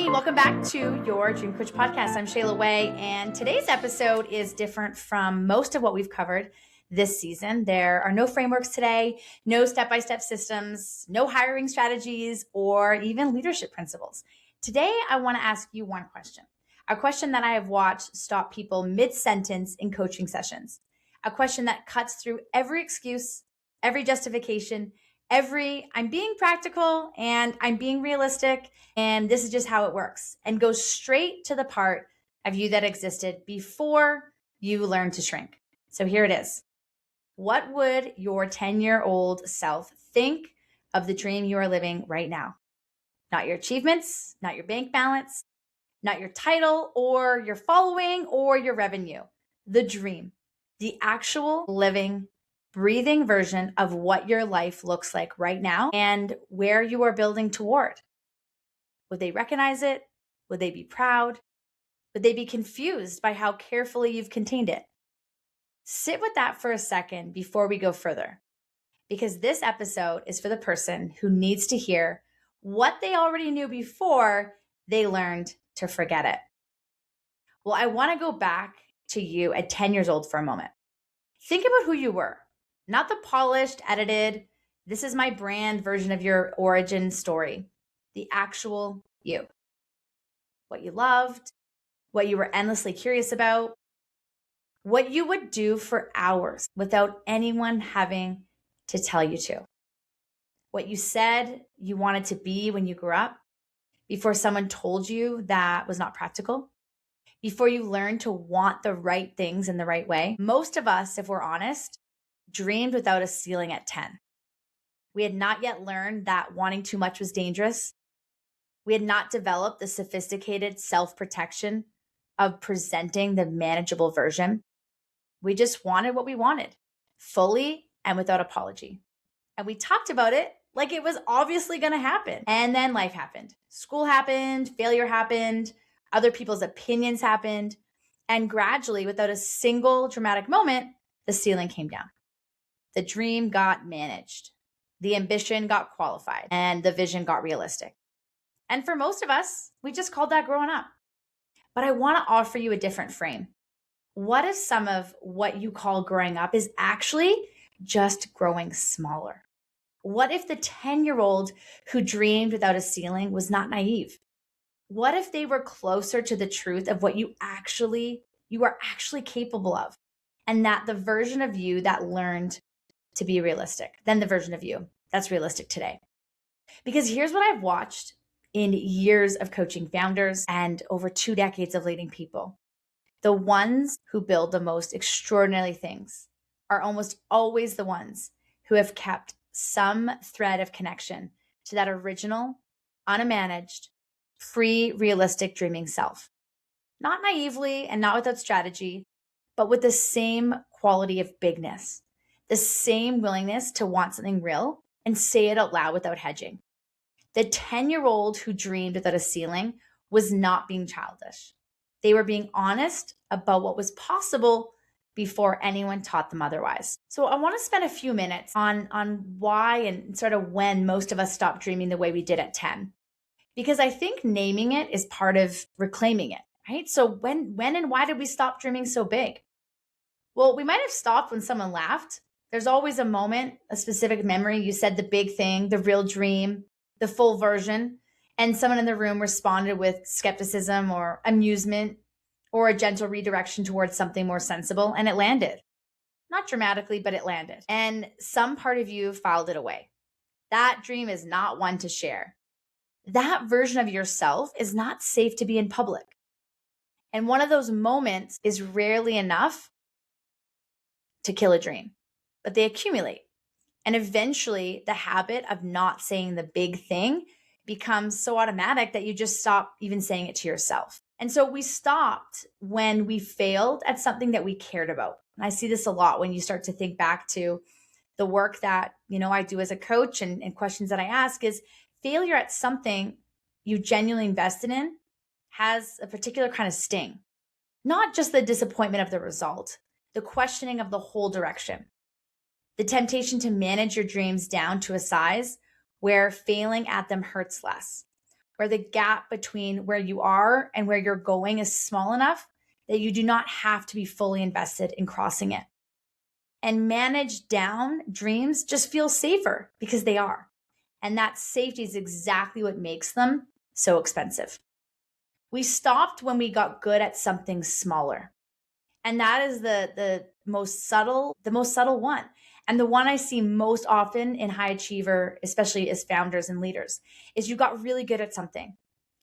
Hey, welcome back to your Dream Coach Podcast. I'm Shayla Wey, and today's episode is different from most of what we've covered this season. There are no frameworks today, no step-by-step systems, no hiring strategies, or even leadership principles. Today, I want to ask you one question, a question that I have watched stop people mid-sentence in coaching sessions, a question that cuts through every excuse, every justification, I'm being practical and I'm being realistic and this is just how it works, and goes straight to the part of you that existed before you learned to shrink. So here it is. What would your 10-year-old self think of the dream you are living right now? Not your achievements, not your bank balance, not your title or your following or your revenue. The dream, the actual living, breathing version of what your life looks like right now and where you are building toward. Would they recognize it? Would they be proud? Would they be confused by how carefully you've contained it? Sit with that for a second before we go further, because this episode is for the person who needs to hear what they already knew before they learned to forget it. Well, I want to go back to you at 10 years old for a moment. Think about who you were, not the polished, edited, this is my brand version of your origin story, the actual you. What you loved, what you were endlessly curious about, what you would do for hours without anyone having to tell you to. What you said you wanted to be when you grew up before someone told you that was not practical, before you learned to want the right things in the right way. Most of us, if we're honest, dreamed without a ceiling at 10. We had not yet learned that wanting too much was dangerous. We had not developed the sophisticated self-protection of presenting the manageable version. We just wanted what we wanted, fully and without apology. And we talked about it like it was obviously going to happen. And then life happened. School happened, failure happened, other people's opinions happened. And gradually, without a single dramatic moment, the ceiling came down. The dream got managed. The ambition got qualified. And the vision got realistic. And for most of us, we just called that growing up. But I want to offer you a different frame. What if some of what you call growing up is actually just growing smaller? What if the 10-year-old who dreamed without a ceiling was not naive? What if they were closer to the truth of what you are actually capable of? And that the version of you that learned to be realistic than the version of you that's realistic today. Because here's what I've watched in years of coaching founders and over 2 decades of leading people. The ones who build the most extraordinary things are almost always the ones who have kept some thread of connection to that original, unmanaged, free, realistic dreaming self. Not naively and not without strategy, but with the same quality of bigness, the same willingness to want something real and say it out loud without hedging. The 10-year-old who dreamed without a ceiling was not being childish. They were being honest about what was possible before anyone taught them otherwise. So I want to spend a few minutes on why and sort of when most of us stopped dreaming the way we did at 10. Because I think naming it is part of reclaiming it, right? So when and why did we stop dreaming so big? Well, we might have stopped when someone laughed. There's always a moment, a specific memory. You said the big thing, the real dream, the full version, and someone in the room responded with skepticism or amusement or a gentle redirection towards something more sensible, and it landed. Not dramatically, but it landed. And some part of you filed it away. That dream is not one to share. That version of yourself is not safe to be in public. And one of those moments is rarely enough to kill a dream, but they accumulate. And eventually, the habit of not saying the big thing becomes so automatic that you just stop even saying it to yourself. And so we stopped when we failed at something that we cared about. And I see this a lot when you start to think back to the work that, I do as a coach and questions that I ask is failure at something you genuinely invested in has a particular kind of sting, not just the disappointment of the result, the questioning of the whole direction, the temptation to manage your dreams down to a size where failing at them hurts less, where the gap between where you are and where you're going is small enough that you do not have to be fully invested in crossing it. And managed down dreams just feel safer because they are. And that safety is exactly what makes them so expensive. We stopped when we got good at something smaller. And that is the most subtle one. And the one I see most often in high achiever, especially as founders and leaders, is you got really good at something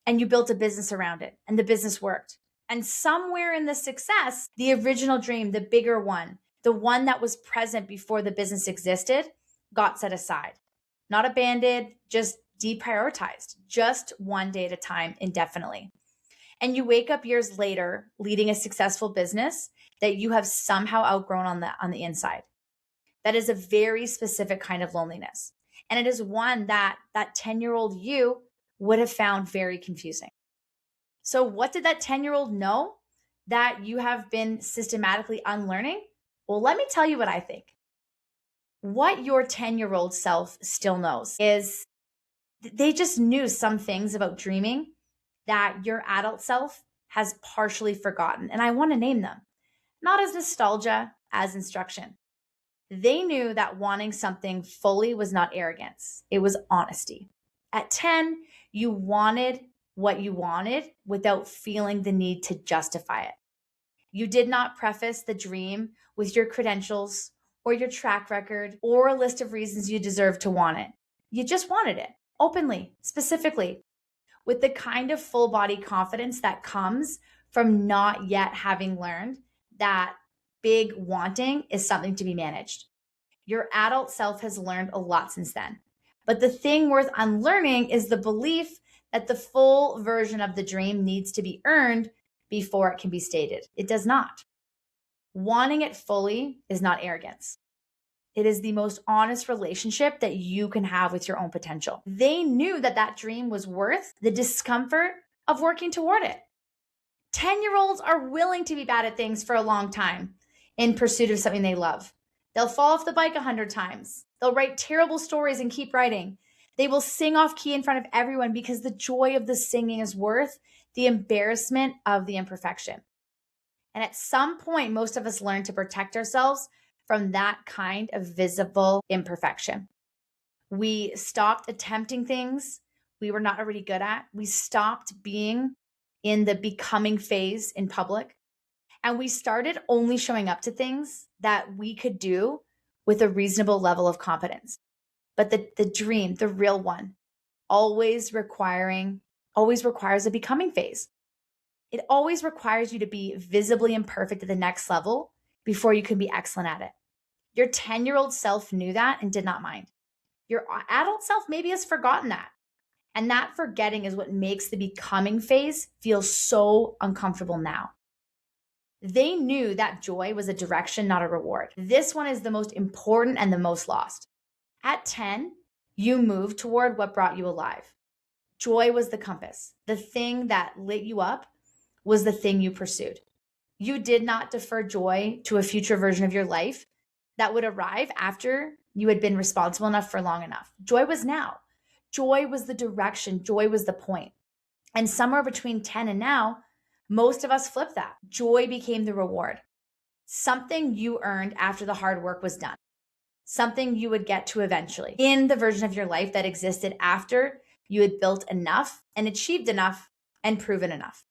and you built a business around it and the business worked. And somewhere in the success, the original dream, the bigger one, the one that was present before the business existed, got set aside. Not abandoned, just deprioritized, just one day at a time, indefinitely. And you wake up years later leading a successful business that you have somehow outgrown on the inside. That is a very specific kind of loneliness. And it is one that 10-year-old you would have found very confusing. So what did that 10-year-old know that you have been systematically unlearning? Well, let me tell you what I think. What your 10-year-old self still knows is they just knew some things about dreaming that your adult self has partially forgotten. And I want to name them, not as nostalgia, as instruction. They knew that wanting something fully was not arrogance, it was honesty. At 10, you wanted what you wanted without feeling the need to justify it. You did not preface the dream with your credentials or your track record or a list of reasons you deserve to want it. You just wanted it openly, specifically, with the kind of full body confidence that comes from not yet having learned that big wanting is something to be managed. Your adult self has learned a lot since then. But the thing worth unlearning is the belief that the full version of the dream needs to be earned before it can be stated. It does not. Wanting it fully is not arrogance. It is the most honest relationship that you can have with your own potential. They knew that dream was worth the discomfort of working toward it. 10-year-olds are willing to be bad at things for a long time in pursuit of something they love. They'll fall off the bike 100 times. They'll write terrible stories and keep writing. They will sing off key in front of everyone because the joy of the singing is worth the embarrassment of the imperfection. And at some point, most of us learn to protect ourselves from that kind of visible imperfection. We stopped attempting things we were not already good at. We stopped being in the becoming phase in public. And we started only showing up to things that we could do with a reasonable level of competence. But the dream, the real one, always requires a becoming phase. It always requires you to be visibly imperfect at the next level before you can be excellent at it. Your 10-year-old self knew that and did not mind. Your adult self maybe has forgotten that. And that forgetting is what makes the becoming phase feel so uncomfortable now. They knew that joy was a direction, not a reward. This one is the most important and the most lost. At 10, you moved toward what brought you alive. Joy was the compass. The thing that lit you up was the thing you pursued. You did not defer joy to a future version of your life that would arrive after you had been responsible enough for long enough. Joy was now. Joy was the direction. Joy was the point. And somewhere between 10 and now, most of us flip that. Joy became the reward. Something you earned after the hard work was done. Something you would get to eventually in the version of your life that existed after you had built enough and achieved enough and proven enough.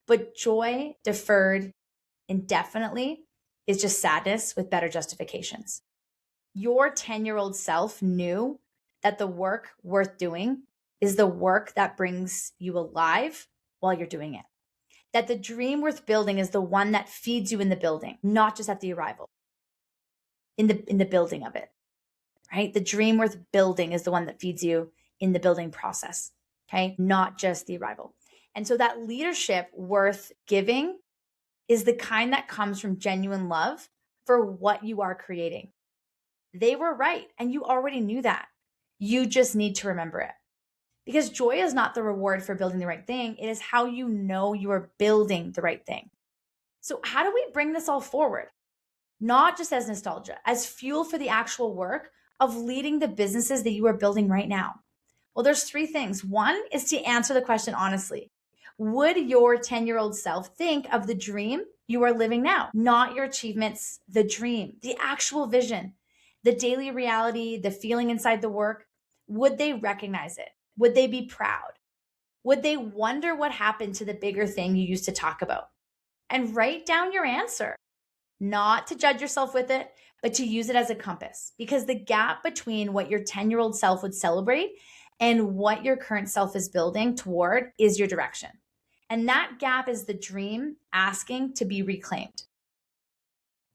But joy deferred indefinitely is just sadness with better justifications. Your 10-year-old self knew that the work worth doing is the work that brings you alive while you're doing it. That the dream worth building is the one that feeds you in the building, not just at the arrival, in the building of it, right? The dream worth building is the one that feeds you in the building process, okay? Not just the arrival. And so that leadership worth giving is the kind that comes from genuine love for what you are creating. They were right, and you already knew that. You just need to remember it. Because joy is not the reward for building the right thing. It is how you know you are building the right thing. So how do we bring this all forward? Not just as nostalgia, as fuel for the actual work of leading the businesses that you are building right now. Well, there's three things. One is to answer the question honestly. Would your 10-year-old self think of the dream you are living now? Not your achievements, the dream, the actual vision, the daily reality, the feeling inside the work. Would they recognize it? Would they be proud? Would they wonder what happened to the bigger thing you used to talk about? And write down your answer, not to judge yourself with it, but to use it as a compass. Because the gap between what your 10-year-old self would celebrate and what your current self is building toward is your direction. And that gap is the dream asking to be reclaimed.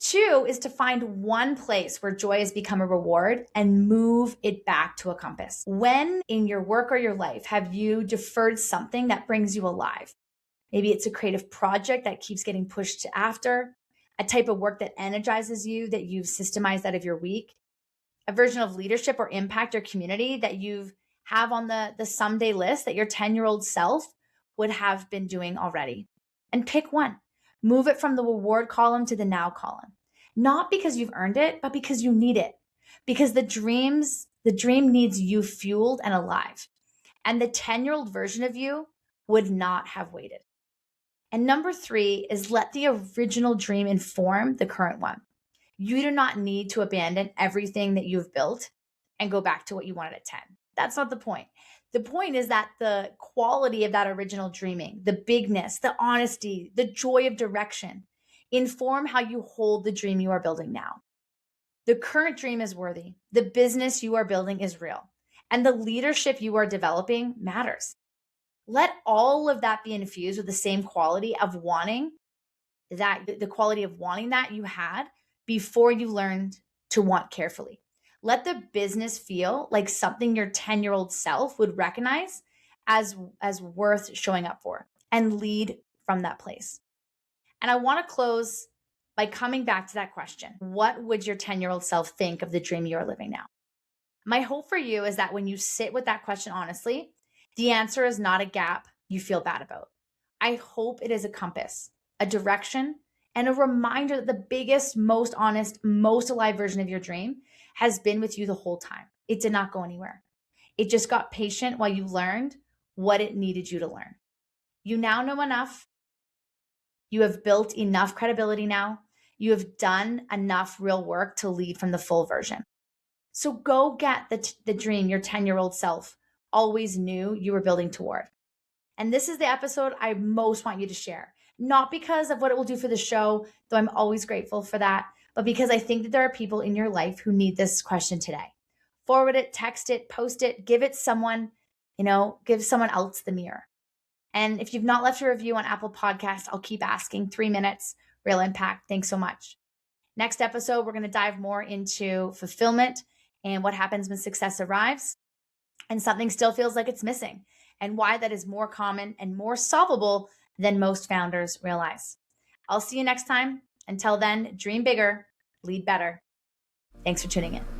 Two is to find one place where joy has become a reward and move it back to a compass. When in your work or your life have you deferred something that brings you alive? Maybe it's a creative project that keeps getting pushed to after, a type of work that energizes you that you've systemized out of your week, a version of leadership or impact or community that you have on the someday list that your 10-year-old self would have been doing already. And pick one. Move it from the reward column to the now column. Not because you've earned it, but because you need it. Because the dream needs you fueled and alive. And the 10-year-old version of you would not have waited. And number three is let the original dream inform the current one. You do not need to abandon everything that you've built and go back to what you wanted at 10. That's not the point. The point is that the quality of that original dreaming, the bigness, the honesty, the joy of direction, inform how you hold the dream you are building now. The current dream is worthy. The business you are building is real. And the leadership you are developing matters. Let all of that be infused with the same quality of wanting that, the quality of wanting that you had before you learned to want carefully. Let the business feel like something your 10-year-old self would recognize as worth showing up for and lead from that place. And I want to close by coming back to that question. What would your 10-year-old self think of the dream you are living now? My hope for you is that when you sit with that question honestly, the answer is not a gap you feel bad about. I hope it is a compass, a direction, and a reminder that the biggest, most honest, most alive version of your dream has been with you the whole time. It did not go anywhere. It just got patient while you learned what it needed you to learn. You now know enough. You have built enough credibility now. You have done enough real work to lead from the full version. So go get the dream your 10-year-old self always knew you were building toward. And this is the episode I most want you to share. Not because of what it will do for the show, though I'm always grateful for that, but because I think that there are people in your life who need this question today. Forward it, text it, post it, give it someone, give someone else the mirror. And if you've not left a review on Apple Podcasts, I'll keep asking. 3 minutes, real impact. Thanks so much. Next episode, we're going to dive more into fulfillment and what happens when success arrives and something still feels like it's missing, and why that is more common and more solvable than most founders realize. I'll see you next time. Until then, dream bigger, lead better. Thanks for tuning in.